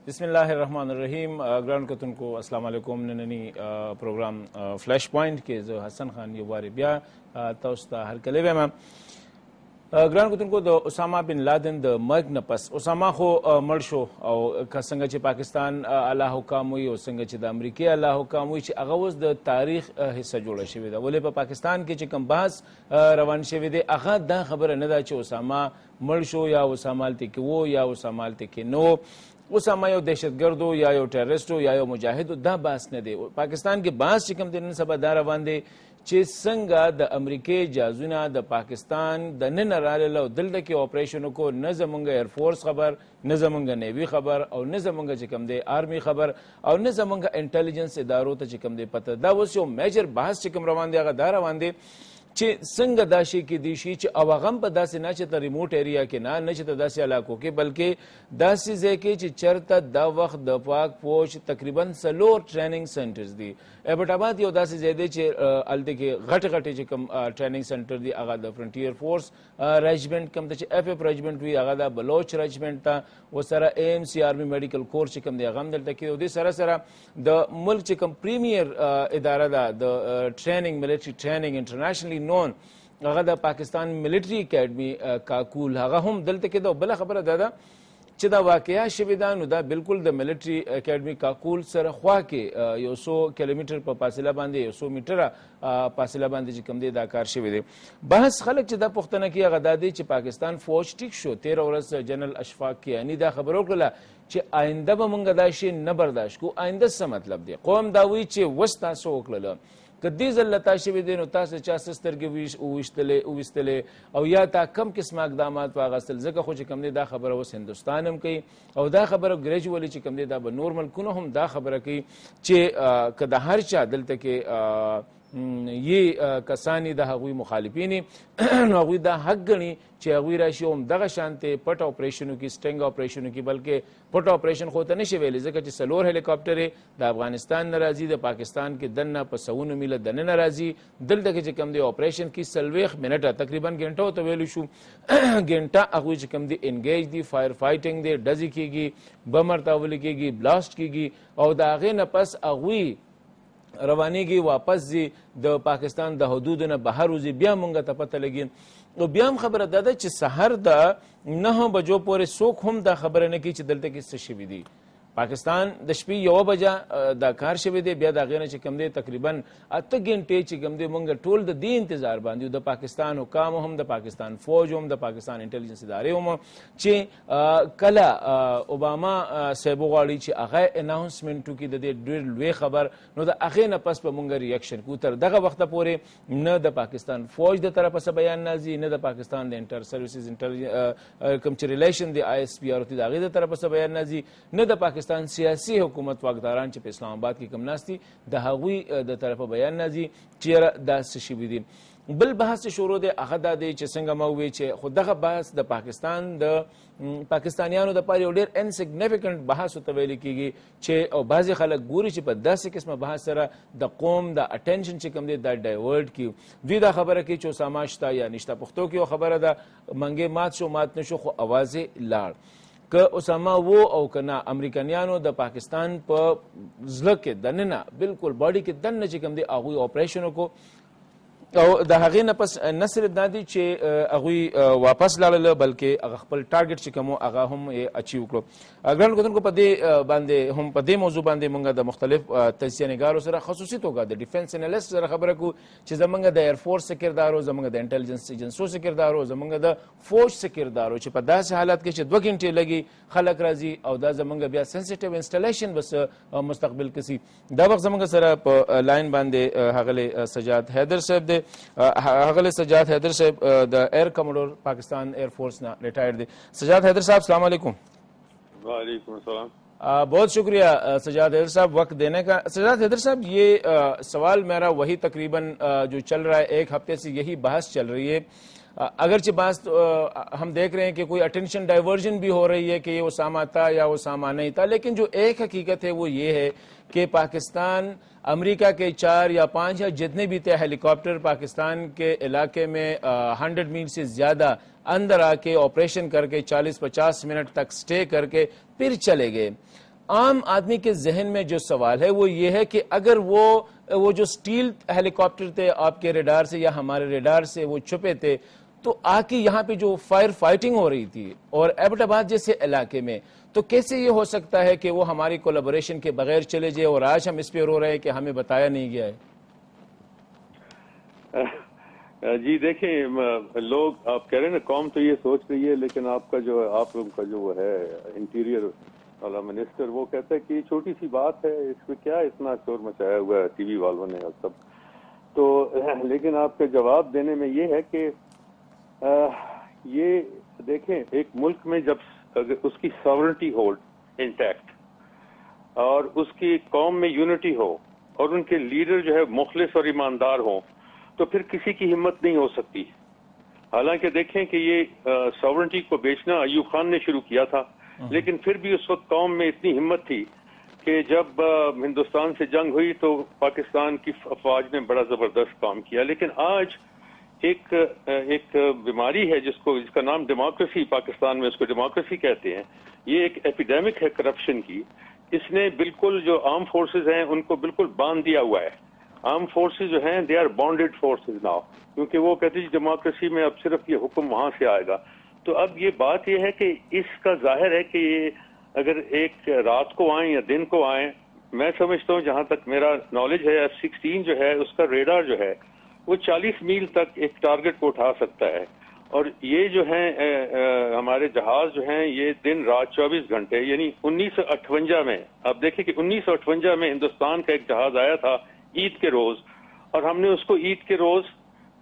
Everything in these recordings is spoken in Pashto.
بسم الله الرحمن الرحیم. ګران کتونکو السلام علیکم. نننی پروګرام فلش پوینټ کې زه حسن خان یو وارې بیا تاسو ته هرکلی وایم. ګران کتونکو د اسامه بن لادن د مرګ نه پس اسامه خو مړ شو او که څنګه چې پاکستان اعلی حکام وي او څنګه چې د امریکې اعلی حکام وي چې هغه اوس د تاریخ حصه جوړه شوې ده. ولې په پاکستان کې چې کوم بحث روان شوی دی هغه دا خبره نه ده چې اسامه مړ شو یا اسامه هلته کې و یا اسامه هلته کې نه. اسامه یو دهشتګرد یا یو ټیرریسټ یا یو مجاهد دا بحث نه دی. پاکستان کې بحث چې کوم دی نن سبا دا روان دی چې څنګه د امریکې جازونه د پاکستان د نن راغله او دلته کې اپریشن کو نه زمونږ ایرفورس خبر نه زمونږ نیوی خبر او نه زمونږ چې کوم دی آرمی خبر او نه زمونږ انټیلیجنس ادارو ته چې کوم دی پته. دا اوس یو میجر بحث چې کوم روان دی هغه دا روان دی چې څنګه دا شي کېدی شي چې او هغه هم په داسې نه چې ته ریموټ ایریا کې نه چې ته داسې علاقو کې بلکې داسې ځای کې چې چېرته دا وخت د پاک فوج تقریبا 4 ټریننګ سنټرز دي. ایبټ آباد یو داسې ځای دی چې هلته کې غټې چې کوم ټریننګ سنټر دي هغه د فرنټیر فورس رجمنټ کوم ته چې اف اف رجمنټ وي هغه د بلوچ رجمنټ ته ورسره اے ایم سی آرمي میډیکل کورس چې کوم دی هغه هم دلته کې. او دې سره سره د ملک چې کوم پریمیر اداره ده د ټریننګ ملټري ټریننګ انټرنیشنلی نون هغه د پاکستان ملټري اکیډمي کاکول هغه هم دلته کې ده. بله خبره دا ده چې دا واقعیا شوې ده نو دا بالکل د ملټري اکیډمي کاکول سره خوا کې یو 100 کیلومتر په فاصله باندې یو 100 میټره فاصله باندې چې کوم دی دا کار شوی دی. بحث خلک چې دا پوښتنه کوي هغه دا دی چې پاکستان فوج ټیک شو 13 ورځ جنرال اشفاق کیانی دا خبره وکړله چې آینده به موږ دا شی نه برداشت کو. آینده څه مطلب دی؟ قوم دا وایي چې وس تاسو وکړله که دې ځل له تا شوي دی نو تاسو چا څه سترګې وویستلې او یا تا کم قسمه اقدامات واخیستل. ځکه خو چې کوم دی دا خبره اوس هندوستان هم کوي او دا خبره ګریجولي چې کوم دی دا به نور ملکونه هم دا خبره کوي چې که د هر چا دلته کې یې کسانی د هغوی مخالفین نو هغوی دا حق ګڼي چې هغوی راشي هم دغه شانتې پټ اپریشنو کې سټنګ اپریشنو کې بلکې پټ اپریشن خو ته نشي ویلی ځکه چې 4 هلیکاپټرې د افغانستان نه راځي د پاکستان کې دننه په 100 میله دننه راځي. دلته کې چې کوم دی اپریشن کې 40 منټه تقریبا ګنټه ته ویلو شو ګنټه هغوی چې کوم دی انګیج دی فایر فایټینګ دی ډزې کېږي بم ورته ویل کېږي بلاسټ کېږي او د هغې نه پس هغوی روانیږي واپس ځي د پاکستان د حدودو نه بهر وځي. بیا مونږ ته پته لګي او بیا هم خبره دا ده چې سحر د 9 بجو پورې څوک هم دا خبره نه کوي چې دلته کې څه شوي دي. پاکستان د شپې 1 بجه دا کار شوی دی. بیا د هغې نه چې کوم دی تقریبا 8 غنټې چې کوم دی مونږ ټول د دې انتظار باندې د پاکستان حکام هم د پاکستان فوج هم د پاکستان انټیلیجنس ادارې هم چې کله اوباما صاحب غواړي چې هغه اناونسمنټ وکړي د دې ډېر لوی خبر نو د هغې نه پس به مونږ ریاکشن کوو. تر دغه وخته پورې نه د پاکستان فوج د طرفه څه بیان نازي نه د پاکستان د انټر سروسز کوم چې ریلیشن دی آی ایس پی آر تی د هغې د طرفه څه بیان نازي نه د پاکستان سیاسي حکومت واکداران چې په اسلام آباد کې کم ناست دي د هغوی د طرفه بیان نازي چې دا څه شوي دي. بل بحث شروع دی هغه دا دی چې څنګه ما وویل چې خو دغه بحث د پاکستان د پاکستانیانو دپاره یو ډېر انسیګنیفیکنټ بحث ورته ویل کېږي چې او بعضې خلک ګوري چې په داسې قسمه بحث سره د قوم د اټینشن چې کوم دی دا ډایورټ کړي. دوی دا خبره کوي چې اسامه شته یا نشته. پښتو کې یو خبره ده منګې مات شو مات نه شو خو اواز یې لاړ. که اسامه و او که نه امریکایانو د پاکستان په زړه کې دننه بالکل باډي کې دننه چې کوم دی هغوی اپریشن وکړو او د هغې نه پس نه صرف دا دی چې هغوی واپس لاړله بلکې هغه خپل ټارګټ چې کوم هغه هم یې اچیو کړو. ګرانو کتونکو په دې باندې هم په دې موضوع باندې موږ د مختلف تجزیه نګارو سره خصوصي توګه د ډیفنس انالیسټ سره خبره کوو چې زموږ د ایرفورس سکردارو زموږ د انټیلیجنس ایجنسو سکردارو زموږ د فوج سکردارو چې په داسې حالت کې چې 2 غنټې لګي خلک راځي او دا زموږ بیا سنسټیو انسټالیشن بس مستقبل کې سي. دا وخت زموږ سره په لاین باندې هغلی سجاد حیدر صاحب دی. هغلی سجاد حیدر صاحب د ایئر کموڈور پاکستان ایئر فورس نه ریٹائرڈ دی. سجاد حیدر صاحب السلام علیکم. وعلیکم السلام. بہت شکریہ سجاد حیدر صاحب وقت دینے کا. سجاد حیدر صاحب یہ سوال میرا وہی تقریباً جو چل رہا ہے 1 ہفتے سے یہی بحث چل رہی ہے. اگرچہ بات ہم دیکھ رہے ہیں کہ کوئی اٹینشن ڈائیورژن بھی ہو رہی ہے کہ یہ اسامہ تھا یا اسامہ نہیں تھا لیکن جو ایک حقیقت ہے وہ یہ ہے کہ پاکستان امریکہ کے 4 یا 5 یا جتنے بھی تھے ہیلی کاپٹر پاکستان کے علاقے میں 100 میل سے زیادہ اندر آ کے آپریشن کر کے 40-50 منٹ تک سٹے کر کے پھر چلے گئے. عام آدمی کے ذہن میں جو سوال ہے وہ یہ ہے کہ اگر وہ جو سٹیل ہیلی کاپٹر تھے آپ کے ریڈار سے یا ہمارے ریڈار سے وہ چھپے تھے، تو آ کے یہاں پہ جو فائر فائٹنگ ہو رہی تھی اور ایبٹ آباد جیسے علاقے میں، تو کیسے یہ ہو سکتا ہے کہ وہ ہماری کولیبوریشن کے بغیر چلے جائے اور آج ہم اس پہ رو رہے ہیں کہ ہمیں بتایا نہیں گیا ہے؟ جی دیکھیں، لوگ آپ کہہ رہے ہیں نا قوم تو یہ سوچ رہی ہے، لیکن آپ لوگوں کا جو وہ ہے انٹیریئر والا منسٹر، وہ کہتا ہے کہ یہ چھوٹی سی بات ہے، اس میں کیا اتنا شور مچایا ہوا ہے ٹی وی والوں نے اور سب. تو لیکن آپ کے جواب دینے میں یہ ہے کہ یہ دیکھیں، ایک ملک میں جب اس کی ساورنٹی ہو انٹیکٹ اور اس کی قوم میں یونٹی ہو اور ان کے لیڈر جو ہے مخلص اور ایماندار ہوں، تو پھر کسی کی ہمت نہیں ہو سکتی. حالانکہ دیکھیں کہ یہ ساورنٹی کو بیچنا ایوب خان نے شروع کیا تھا، لیکن پھر بھی اس وقت قوم میں اتنی ہمت تھی کہ جب ہندوستان سے جنگ ہوئی تو پاکستان کی افواج نے بڑا زبردست کام کیا. لیکن آج ایک بیماری ہے جس کا نام ڈیموکریسی، پاکستان میں اس کو ڈیموکریسی کہتے ہیں. یہ ایک ایپیڈیمک ہے کرپشن کی. اس نے بالکل جو آرم فورسز ہیں ان کو بالکل باندھ دیا ہوا ہے. آرم فورسز جو ہیں دے آر بانڈیڈ فورسز ناؤ، کیونکہ وہ کہتے ہیں ڈیموکریسی میں اب صرف یہ حکم وہاں سے آئے گا. تو اب یہ بات یہ ہے کہ اس کا ظاہر ہے کہ یہ اگر ایک رات کو آئیں یا دن کو آئیں، میں سمجھتا ہوں جہاں تک میرا نالج ہے F-16 جو ہے اس کا ریڈار جو ہے وہ 40 میل تک ایک ٹارگٹ کو اٹھا سکتا ہے. اور یہ جو ہیں ہمارے جہاز جو ہیں یہ دن رات 24 گھنٹے، یعنی 1958 میں آپ دیکھیں کہ 1958 میں ہندوستان کا ایک جہاز آیا تھا عید کے روز، اور ہم نے اس کو عید کے روز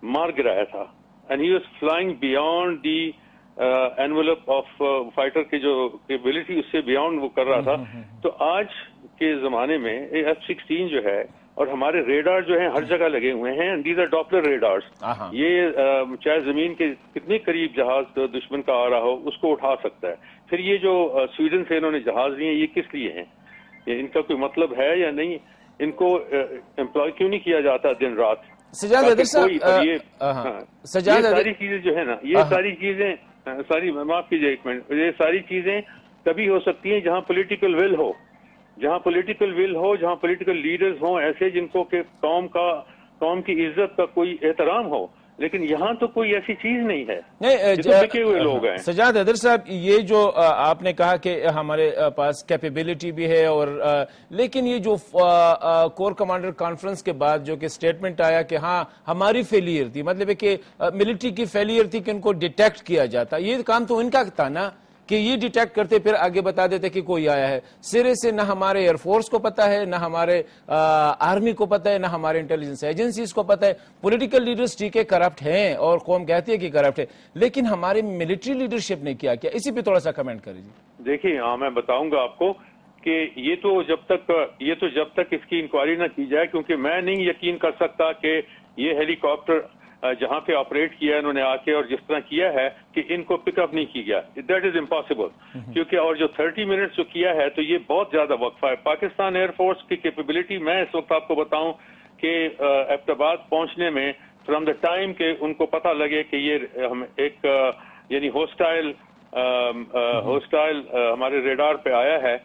مار گرایا تھا. اینڈ ہی واز فلائنگ بیانڈ دی انویلپ آف فائٹر کی جو کیپبلٹی، اس سے بیانڈ وہ کر رہا تھا. تو آج کے زمانے میں F-16 جو ہے اور ہمارے ریڈار جو ہیں ہر جگہ لگے ہوئے ہیں. دیز آر ڈاپلر ریڈارز. یہ چاہے زمین کے کتنے قریب جہاز دشمن کا آ رہا ہو اس کو اٹھا سکتا ہے. پھر یہ جو سویڈن سے انہوں نے جہاز لیے یہ کس لیے ہیں؟ ان کا کوئی مطلب ہے یا نہیں؟ ان کو امپلائی کیوں نہیں کیا جاتا دن رات؟ سجاد حیدر صاحب، یہ ساری چیزیں جو ہے نا، یہ ساری چیزیں معاف کیجیے ایک منٹ، یہ ساری چیزیں تبھی ہو سکتی ہیں جہاں پولیٹیکل ول ہو، جہاں پولیٹیکل لیڈرز ہوں ایسے جن کو کہ قوم کی عزت کا کوئی احترام ہو. لیکن یہاں تو کوئی ایسی چیز نہیں ہے، یہ تو بکے ہوئے لوگ ہیں. سجاد حیدر صاحب، یہ جو آپ نے کہا کہ ہمارے پاس کیپیبلٹی بھی ہے، اور لیکن یہ جو کور کمانڈر کانفرنس کے بعد جو کہ سٹیٹمنٹ آیا کہ ہاں ہماری فیلئر تھی، مطلب ہے کہ ملٹری کی فیلئر تھی کہ ان کو ڈیٹیکٹ کیا جاتا. یہ کام تو ان کا تھا نا کہ یہ ڈیٹیکٹ کرتے پھر آگے بتا دیتے کہ کوئی آیا ہے. سرے سے نہ ہمارے ایئر فورس کو پتا ہے، نہ ہمارے آرمی کو پتا ہے، نہ ہمارے انٹیلیجنس ایجنسیز کو پتا ہے. پولیٹیکل لیڈرز ٹھیک ہے کرپٹ ہیں اور قوم کہتی ہے کہ کرپٹ ہے، لیکن ہمارے ملٹری لیڈرشپ نے کیا کیا؟ اسی پہ تھوڑا سا کمنٹ کریے. دیکھیں میں بتاؤں گا آپ کو کہ یہ تو جب تک اس کی انکوائری نہ کی جائے، کیونکہ میں نہیں یقین کر سکتا کہ یہ ہیلی کاپٹر جہاں پہ آپریٹ کیا انہوں نے آ کے اور جس طرح کیا ہے کہ ان کو پک اپ نہیں کی گیا. دیٹ از امپاسبل. کیونکہ اور جو 30 منٹس جو کیا ہے تو یہ بہت زیادہ وقفہ ہے. پاکستان ایئر فورس کی کیپیبلٹی میں اس وقت آپ کو بتاؤں کہ ایبٹ آباد پہنچنے میں فرام دا ٹائم کہ ان کو پتہ لگے کہ یہ ایک یعنی ہوسٹائل ہمارے ریڈار پہ آیا ہے،